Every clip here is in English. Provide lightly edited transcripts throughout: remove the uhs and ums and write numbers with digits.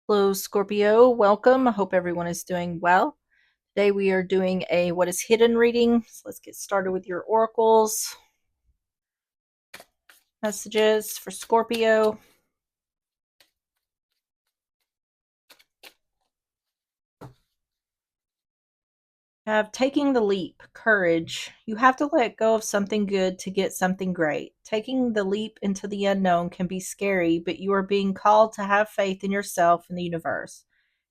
Hello, Scorpio. Welcome. I hope everyone is doing well. Today we are doing a what is hidden reading. So let's get started with your oracles. Messages for Scorpio. Have taking the leap, courage. You have to let go of something good to get something great. Taking the leap into the unknown can be scary, but you are being called to have faith in yourself and the universe.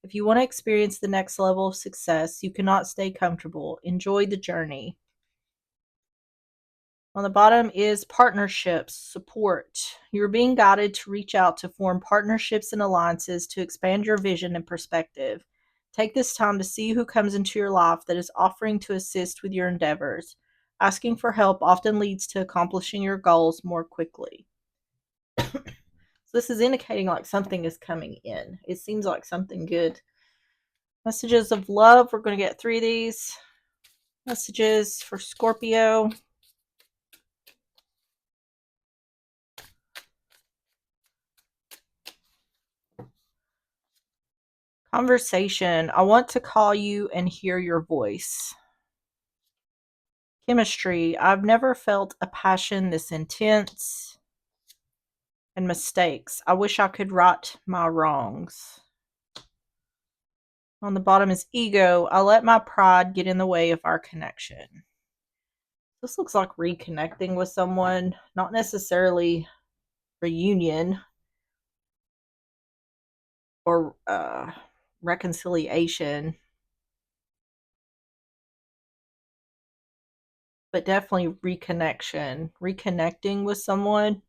If you want to experience the next level of success, you cannot stay comfortable. Enjoy the journey. On the bottom is partnerships, support. You're being guided to reach out to form partnerships and alliances to expand your vision and perspective. Take this time to see who comes into your life that is offering to assist with your endeavors. Asking for help often leads to accomplishing your goals more quickly. So this is indicating like something is coming in. It seems like something good. Messages of love. We're going to get three of these. Messages for Scorpio. Conversation. I want to call you and hear your voice. Chemistry. I've never felt a passion this intense. And mistakes. I wish I could right my wrongs. On the bottom is ego. I let my pride get in the way of our connection. This looks like reconnecting with someone, not necessarily reunion or reconciliation, but definitely reconnection. Reconnecting with someone.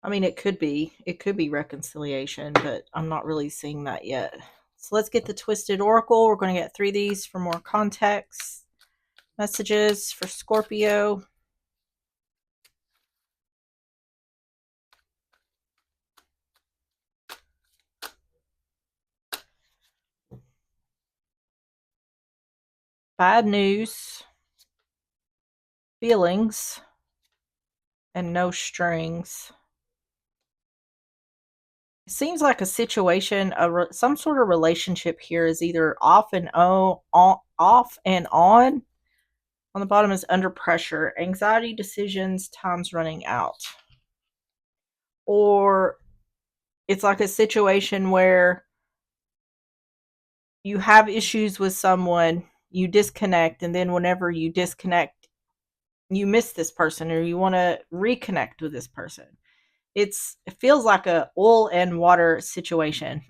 I mean, it could be. It could be reconciliation, but I'm not really seeing that yet. So let's get the Twisted Oracle. We're going to get three of these for more context. Messages for Scorpio. Bad news. Feelings. And no strings. It seems like a situation, some sort of relationship here is either off and off and on. On the bottom is under pressure, anxiety, decisions, time's running out. Or it's like a situation where you have issues with someone, you disconnect, and then whenever you disconnect, you miss this person or you want to reconnect with this person. It feels like a oil and water situation.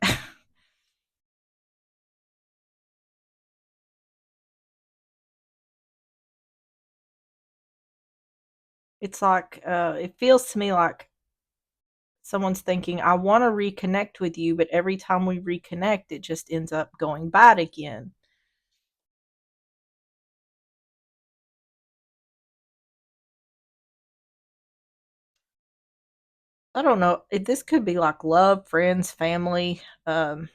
It's like it feels to me like someone's thinking, I want to reconnect with you, but every time we reconnect, it just ends up going bad again. I don't know. This could be like love, friends, family, but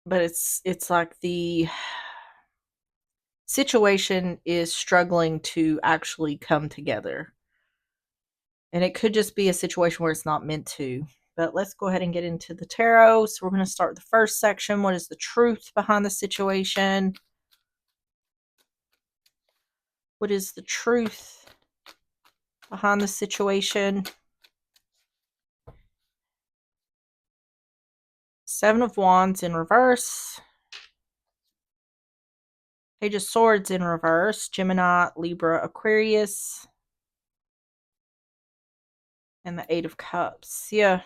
it's like the situation is struggling to actually come together. And it could just be a situation where it's not meant to. But let's go ahead and get into the tarot. So we're going to start with the first section. What is the truth behind the situation? What is the truth behind the situation? Seven of Wands in reverse. Page of Swords in reverse. Gemini, Libra, Aquarius. And the Eight of Cups. Yeah.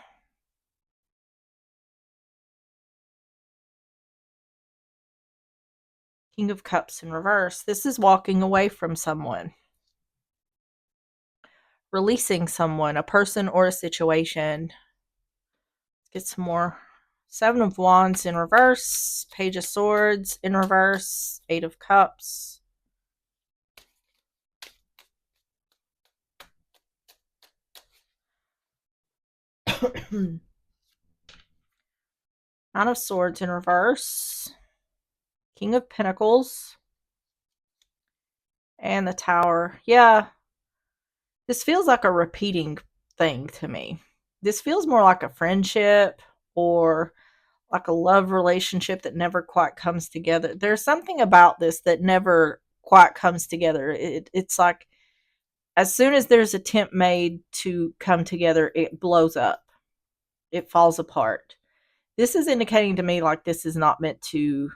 King of Cups in reverse. This is walking away from someone. Releasing someone, a person or a situation. Let's get some more. Seven of Wands in reverse. Page of Swords in reverse. Eight of Cups. Nine of Swords in reverse. King of Pentacles and the Tower. Yeah, this feels like a repeating thing to me. This feels more like a friendship or like a love relationship that never quite comes together. There's something about this that never quite comes together. It's like as soon as there's an attempt made to come together, it blows up. It falls apart. This is indicating to me like this is not meant to.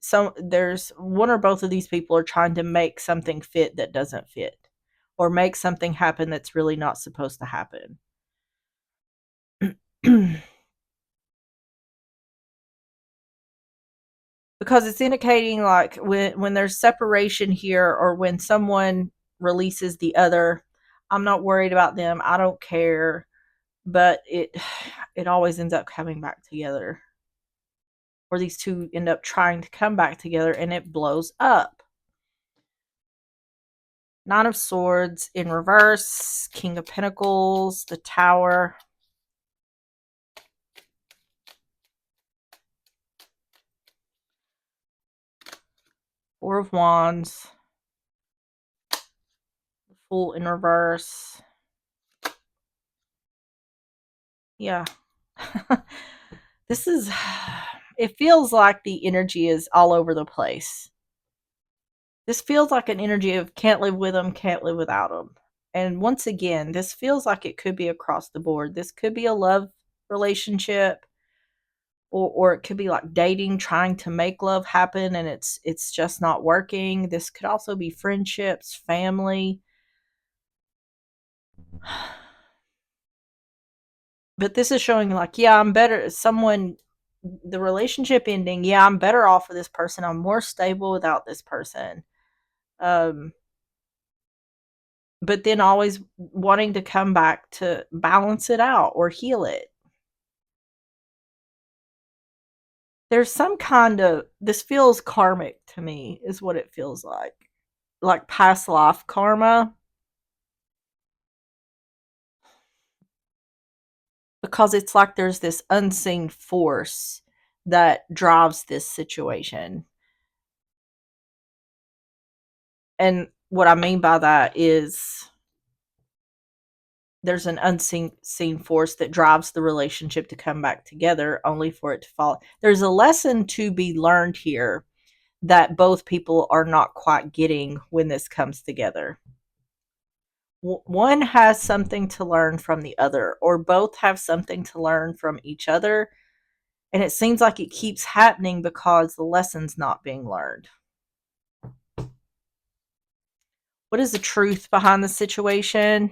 So there's one or both of these people are trying to make something fit that doesn't fit, or make something happen that's really not supposed to happen. Because it's indicating like when there's separation here, or when someone releases the other, I'm not worried about them, I don't care, but it always ends up coming back together, or these two end up trying to come back together and it blows up. Nine of Swords in reverse, King of Pentacles, the Tower, Four of Wands, Fool in reverse. Yeah. This is, it feels like the energy is all over the place. This feels like an energy of can't live with them, can't live without them. And once again, this feels like it could be across the board. This could be a love relationship, or it could be like dating, trying to make love happen and it's just not working. This could also be friendships, family. But this is showing like, yeah, I'm better. Someone, the relationship ending, yeah, I'm better off with this person. I'm more stable without this person. Um, but then always wanting to come back to balance it out or heal it. There's some kind of, this feels karmic to me, is what it feels like past life karma, because it's like there's this unseen force that drives this situation. And what I mean by that is there's an unseen force that drives the relationship to come back together only for it to fall. There's a lesson to be learned here that both people are not quite getting when this comes together. One has something to learn from the other, or both have something to learn from each other. And it seems like it keeps happening because the lesson's not being learned. What is the truth behind the situation?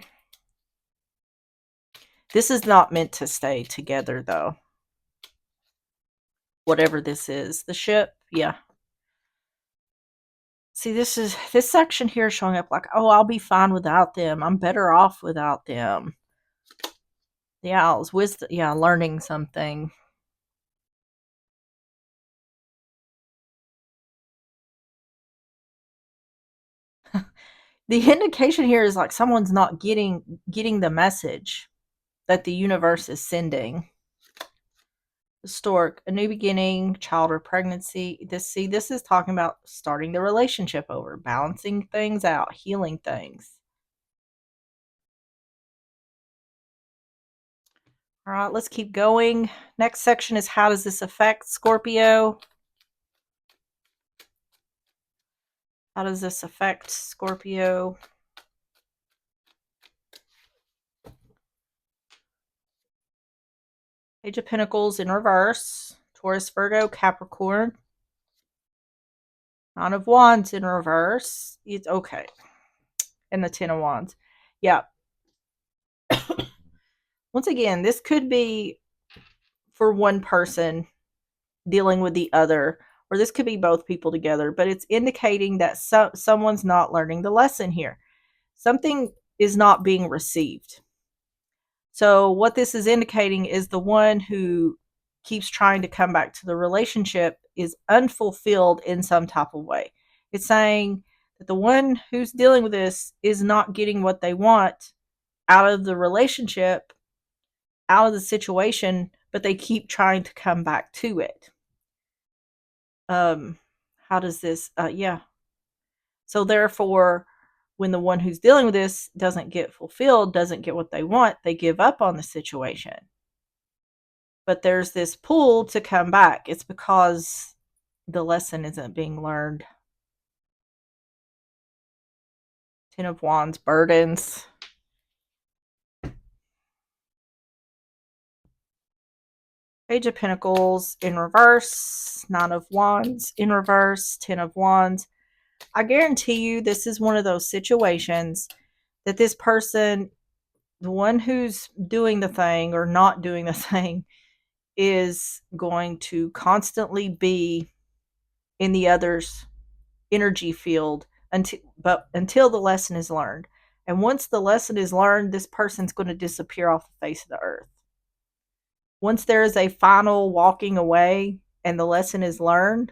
This is not meant to stay together, though. Whatever this is. The ship, yeah. See, this section here showing up like, oh, I'll be fine without them. I'm better off without them. The owls, wisdom, yeah, learning something. The indication here is like someone's not getting the message that the universe is sending. The stork, a new beginning, child or pregnancy. This is talking about starting the relationship over, balancing things out, healing things. All right, let's keep going. Next section is how does this affect Scorpio? How does this affect Scorpio? Page of Pentacles in reverse. Taurus, Virgo, Capricorn. Nine of Wands in reverse. It's okay. And the Ten of Wands. Yeah. Once again, this could be for one person dealing with the other, or this could be both people together, but it's indicating that someone's not learning the lesson here. Something is not being received. So what this is indicating is the one who keeps trying to come back to the relationship is unfulfilled in some type of way. It's saying that the one who's dealing with this is not getting what they want out of the relationship, out of the situation, but they keep trying to come back to it. How does this, yeah. So therefore, when the one who's dealing with this doesn't get fulfilled, doesn't get what they want, they give up on the situation. But there's this pull to come back. It's because the lesson isn't being learned. Ten of Wands, burdens. Page of Pentacles in reverse, Nine of Wands in reverse, Ten of Wands. I guarantee you this is one of those situations that this person, the one who's doing the thing or not doing the thing, is going to constantly be in the other's energy field until the lesson is learned. And once the lesson is learned, this person's going to disappear off the face of the earth. Once there is a final walking away and the lesson is learned,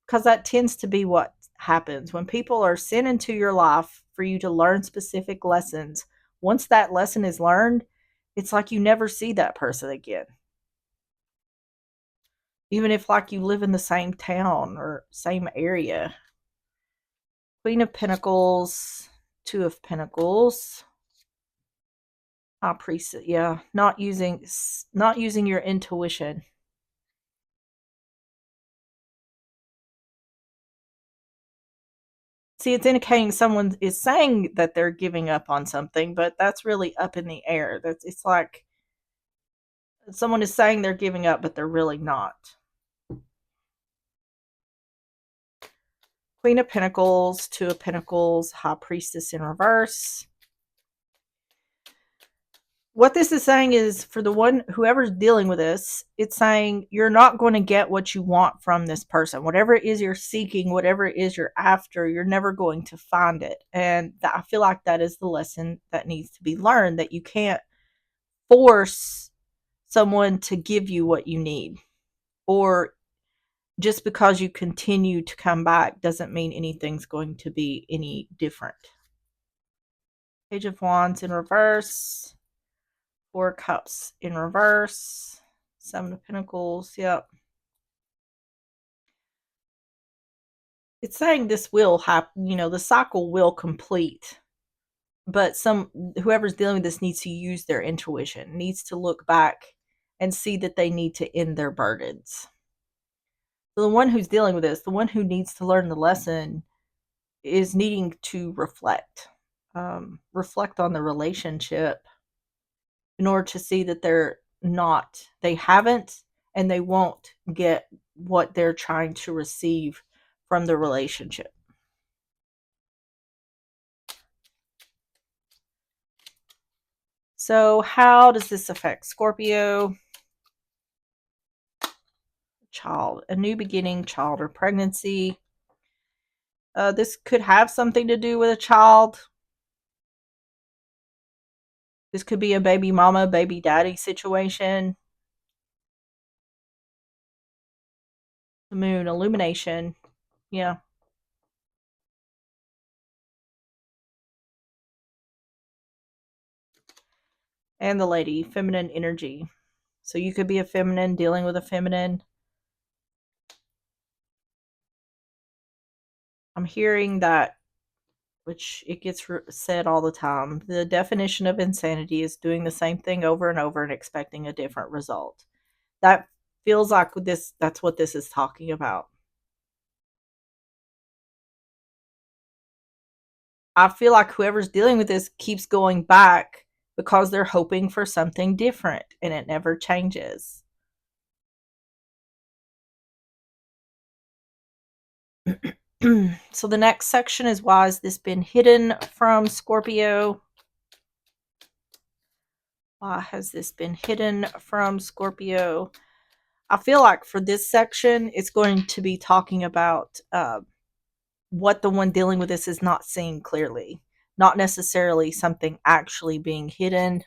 because that tends to be what happens when people are sent into your life for you to learn specific lessons. Once that lesson is learned, it's like you never see that person again. Even if like you live in the same town or same area. Queen of Pentacles, Two of Pentacles, High Priestess. Yeah, not using your intuition. See, it's indicating someone is saying that they're giving up on something, but that's really up in the air. It's like someone is saying they're giving up, but they're really not. Queen of Pentacles, Two of Pentacles, High Priestess in reverse. What this is saying is for the one, whoever's dealing with this, it's saying you're not going to get what you want from this person. Whatever it is you're seeking, whatever it is you're after, you're never going to find it. And I feel like that is the lesson that needs to be learned, that you can't force someone to give you what you need. Or just because you continue to come back doesn't mean anything's going to be any different. Page of Wands in reverse. Four Cups in reverse. Seven of Pentacles. Yep. It's saying this will happen. The cycle will complete. But whoever's dealing with this needs to use their intuition, needs to look back and see that they need to end their burdens. So the one who's dealing with this, the one who needs to learn the lesson, is needing to reflect. Reflect on the relationship in order to see that they haven't and they won't get what they're trying to receive from the relationship. So how does this affect Scorpio? Child, a new beginning, child, or pregnancy. This could have something to do with a child. This could be a baby mama, baby daddy situation. The moon, illumination. Yeah. And the lady, feminine energy. So you could be a feminine dealing with a feminine. I'm hearing that, which it gets said all the time. The definition of insanity is doing the same thing over and over and expecting a different result. That feels like that's what this is talking about. I feel like whoever's dealing with this keeps going back because they're hoping for something different and it never changes. So the next section is, why has this been hidden from Scorpio? Why has this been hidden from Scorpio? I feel like for this section, it's going to be talking about what the one dealing with this is not seeing clearly. Not necessarily something actually being hidden.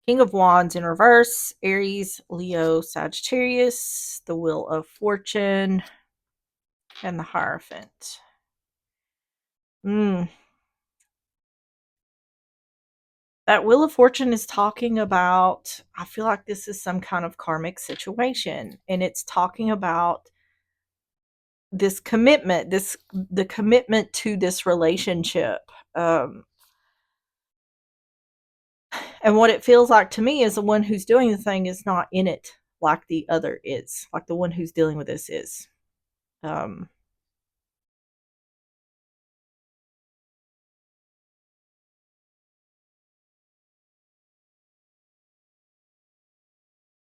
King of Wands in reverse, Aries, Leo, Sagittarius, the Wheel of Fortune, and the Hierophant. That Wheel of Fortune is talking about, I feel like this is some kind of karmic situation, and it's talking about this commitment, the commitment to this relationship. Um, and what it feels like to me is the one who's doing the thing is not in it like the other is, like the one who's dealing with this is. Um,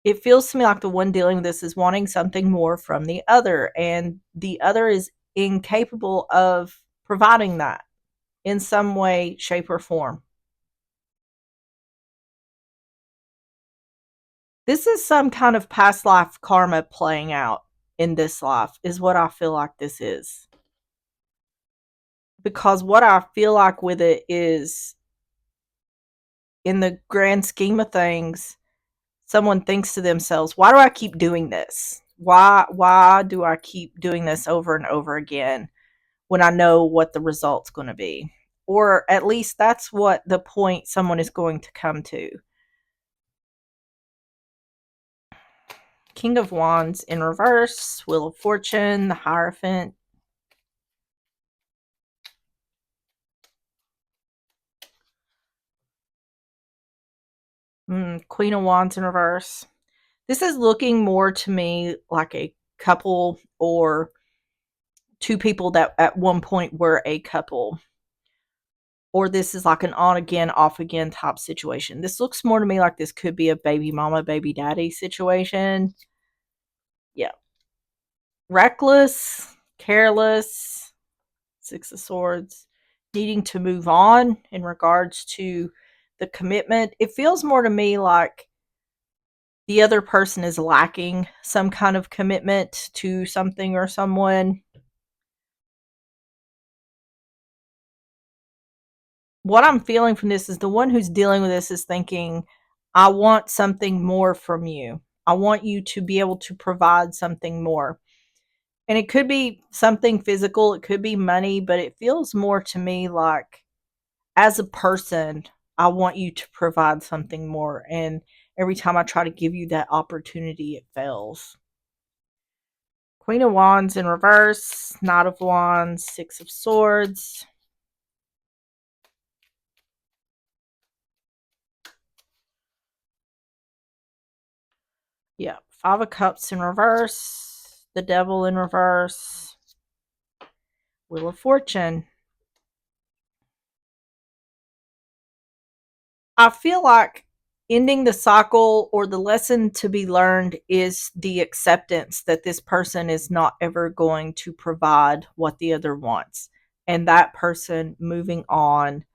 it feels to me like the one dealing with this is wanting something more from the other, and the other is incapable of providing that in some way, shape, or form. This is some kind of past life karma playing out in this life, is what I feel like this is. Because what I feel like with it is, in the grand scheme of things, someone thinks to themselves, why do I keep doing this? Why do I keep doing this over and over again when I know what the result's going to be? Or at least that's what the point someone is going to come to. King of Wands in reverse, Wheel of Fortune, the Hierophant. Queen of Wands in reverse. This is looking more to me like a couple, or two people that at one point were a couple. Or this is like an on again, off again type situation. This looks more to me like this could be a baby mama, baby daddy situation. Yeah. Reckless, careless, Six of Swords, needing to move on in regards to the commitment. It feels more to me like the other person is lacking some kind of commitment to something or someone. What I'm feeling from this is the one who's dealing with this is thinking, I want something more from you. I want you to be able to provide something more. And it could be something physical, it could be money, but it feels more to me like, as a person, I want you to provide something more. And every time I try to give you that opportunity, it fails. Queen of Wands in reverse, Knight of Wands, Six of Swords. Yeah, Five of Cups in reverse, the Devil in reverse, Wheel of Fortune. I feel like ending the cycle, or the lesson to be learned, is the acceptance that this person is not ever going to provide what the other wants. And that person moving on,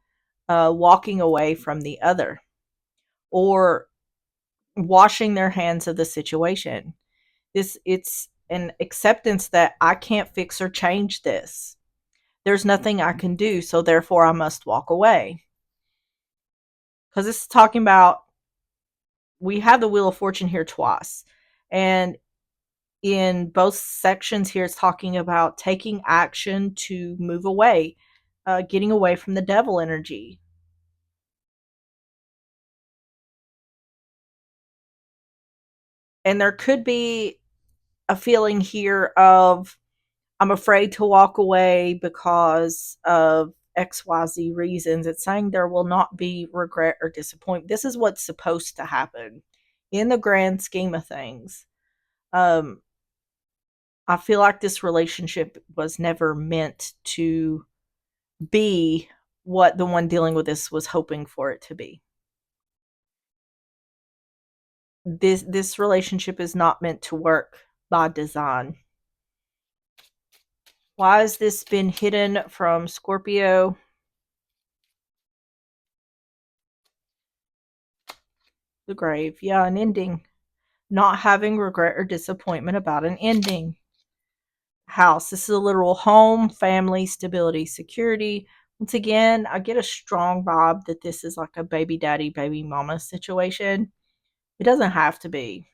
walking away from the other, or washing their hands of the situation. It's an acceptance that I can't fix or change this. There's nothing I can do, so therefore I must walk away. Because this is talking about, we have the Wheel of Fortune here twice. And in both sections here, it's talking about taking action to move away, getting away from the devil energy. And there could be a feeling here of, I'm afraid to walk away because of XYZ reasons. It's saying there will not be regret or disappointment. This is what's supposed to happen in the grand scheme of things. Um, I feel like this relationship was never meant to be what the one dealing with this was hoping for it to be. This relationship is not meant to work by design. Why has this been hidden from Scorpio? The Grave. Yeah, an ending. Not having regret or disappointment about an ending. House. This is a literal home, family, stability, security. Once again, I get a strong vibe that this is like a baby daddy, baby mama situation. It doesn't have to be.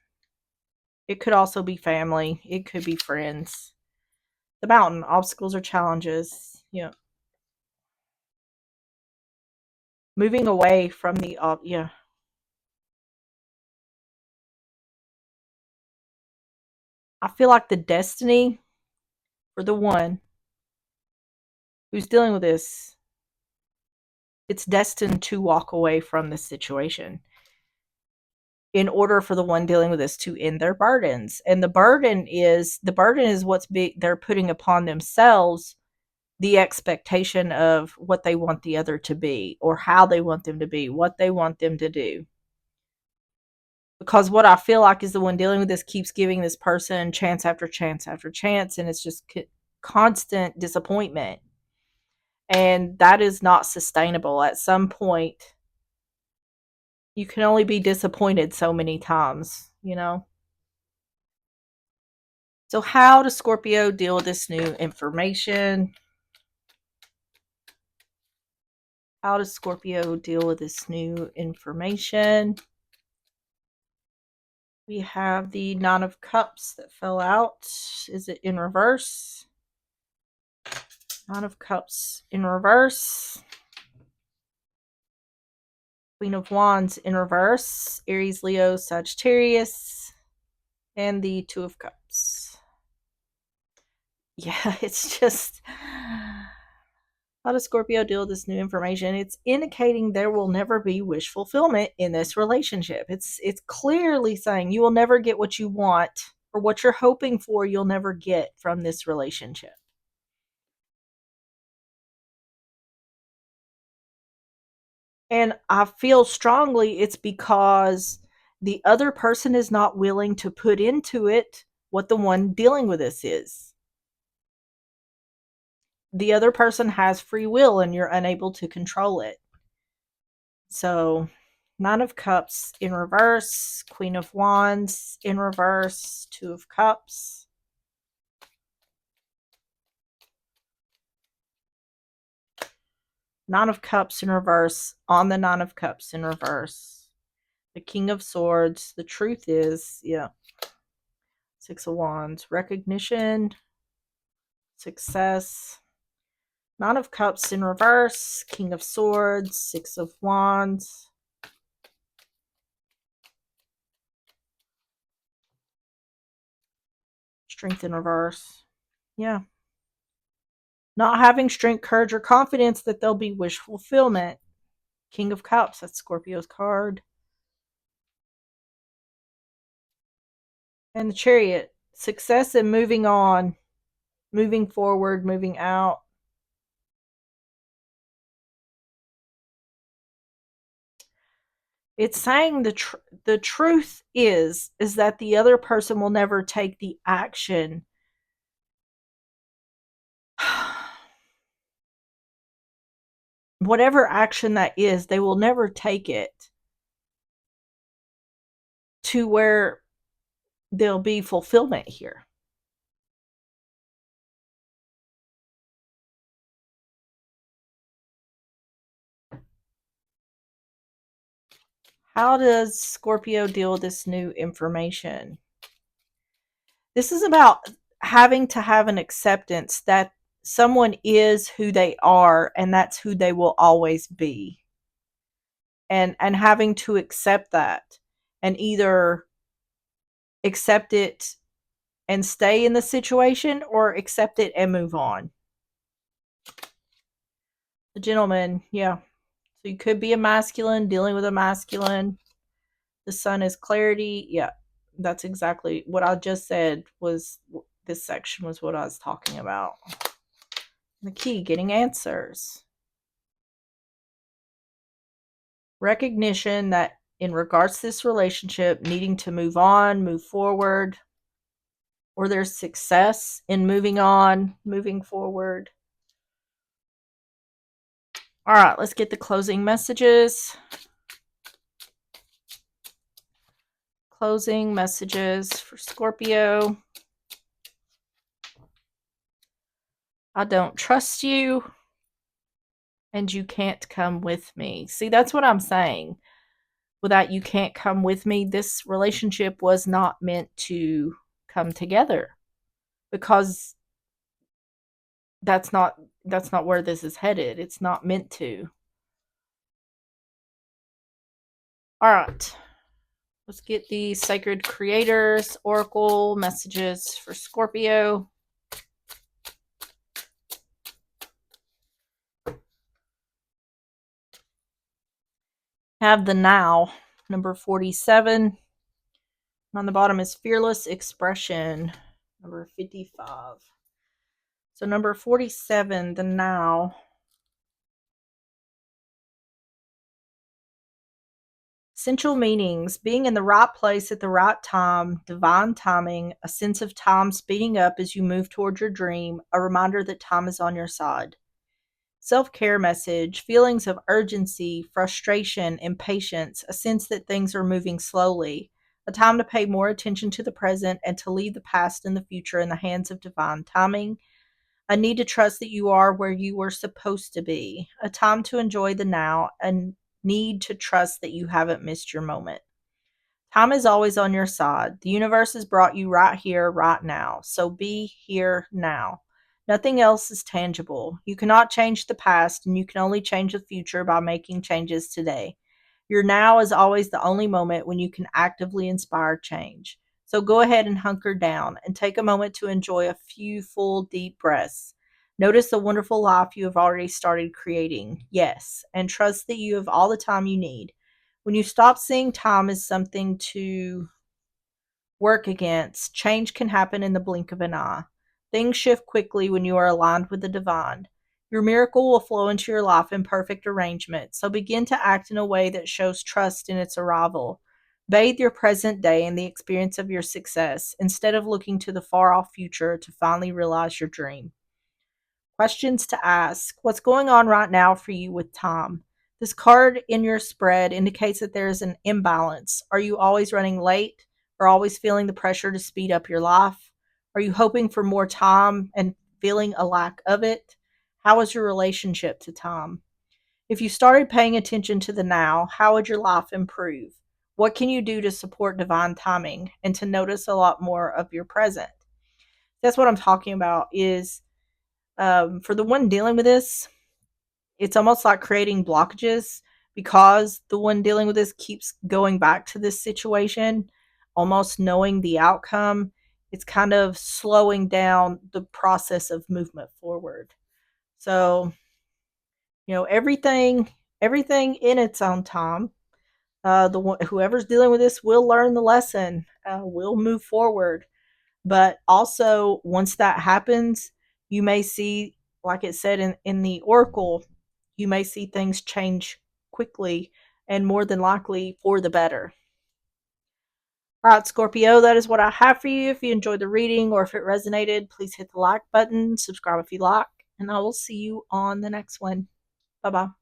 It could also be family. It could be friends. The mountain, obstacles or challenges. Yeah. Moving away from the, yeah. I feel like the destiny for the one who's dealing with this, it's destined to walk away from this situation in order for the one dealing with this to end their burdens. And the burden is what's they're putting upon themselves, the expectation of what they want the other to be, or how they want them to be, what they want them to do. Because what I feel like is the one dealing with this keeps giving this person chance after chance after chance, and it's just constant disappointment. And that is not sustainable. At some point, you can only be disappointed so many times, you know? So, how does Scorpio deal with this new information? How does Scorpio deal with this new information? We have the Nine of Cups that fell out. Is it in reverse? Nine of Cups in reverse. Queen of Wands in reverse. Aries, Leo, Sagittarius. And the Two of Cups. Yeah, it's just... How does Scorpio deal with this new information? It's indicating there will never be wish fulfillment in this relationship. It's clearly saying you will never get what you want, or what you're hoping for you'll never get from this relationship. And I feel strongly it's because the other person is not willing to put into it what the one dealing with this is. The other person has free will and you're unable to control it. So, Nine of Cups in reverse, Queen of Wands in reverse, Two of Cups. Nine of Cups in reverse, on the Nine of Cups in reverse. The King of Swords. The truth is, yeah. Six of Wands. Recognition. Success. Nine of Cups in reverse, King of Swords, Six of Wands. Strength in reverse. Yeah. Not having strength, courage, or confidence that there'll be wish fulfillment. King of Cups, that's Scorpio's card. And the Chariot. Success in moving on, moving forward, moving out. It's saying the truth is that the other person will never take the action whatever action that is, they will never take it to where there'll be fulfillment here. How does Scorpio deal with this new information? This is about having to have an acceptance that someone is who they are and that's who they will always be. And having to accept that and either accept it and stay in the situation or accept it and move on. The Gentleman, yeah. So you could be a masculine, dealing with a masculine. The Sun is clarity. Yeah, that's exactly what I just said. Was this section was what I was talking about. The Key, getting answers. Recognition that in regards to this relationship, needing to move on, move forward, or there's success in moving on, moving forward. All right, let's get the closing messages. Closing messages for Scorpio. I don't trust you, and you can't come with me. See, that's what I'm saying. Without you can't come with me, this relationship was not meant to come together, because that's not where this is headed. It's not meant to. All right. Let's get the Sacred Creators Oracle messages for Scorpio. Have the now, number 47. On the bottom is fearless expression, number 55. So, number 47, the now. Essential meanings: being in the right place at the right time, divine timing, a sense of time speeding up as you move toward your dream, a reminder that time is on your side. Self care message: feelings of urgency, frustration, impatience, a sense that things are moving slowly, a time to pay more attention to the present and to leave the past and the future in the hands of divine timing, a need to trust that you are where you were supposed to be, a time to enjoy the now, a need to trust that you haven't missed your moment. Time is always on your side. The universe has brought you right here, right now. So be here now. Nothing else is tangible. You cannot change the past, and you can only change the future by making changes today. Your now is always the only moment when you can actively inspire change. So go ahead and hunker down and take a moment to enjoy a few full, deep breaths. Notice the wonderful life you have already started creating. Yes, and trust that you have all the time you need. When you stop seeing time as something to work against, change can happen in the blink of an eye. Things shift quickly when you are aligned with the divine. Your miracle will flow into your life in perfect arrangement, so begin to act in a way that shows trust in its arrival. Bathe your present day in the experience of your success instead of looking to the far off future to finally realize your dream. Questions to ask: what's going on right now for you with time? This card in your spread indicates that there is an imbalance. Are you always running late or always feeling the pressure to speed up your life? Are you hoping for more time and feeling a lack of it? How is your relationship to time? If you started paying attention to the now, how would your life improve? What can you do to support divine timing and to notice a lot more of your present? That's what I'm talking about is for the one dealing with this, it's almost like creating blockages because the one dealing with this keeps going back to this situation, almost knowing the outcome. It's kind of slowing down the process of movement forward. So, everything in its own time. Whoever's dealing with this will learn the lesson, will move forward. But also, once that happens, you may see, like it said in the oracle, you may see things change quickly and more than likely for the better. All right, Scorpio, that is what I have for you. If you enjoyed the reading or if it resonated, please hit the like button, subscribe if you like, and I will see you on the next one. Bye bye.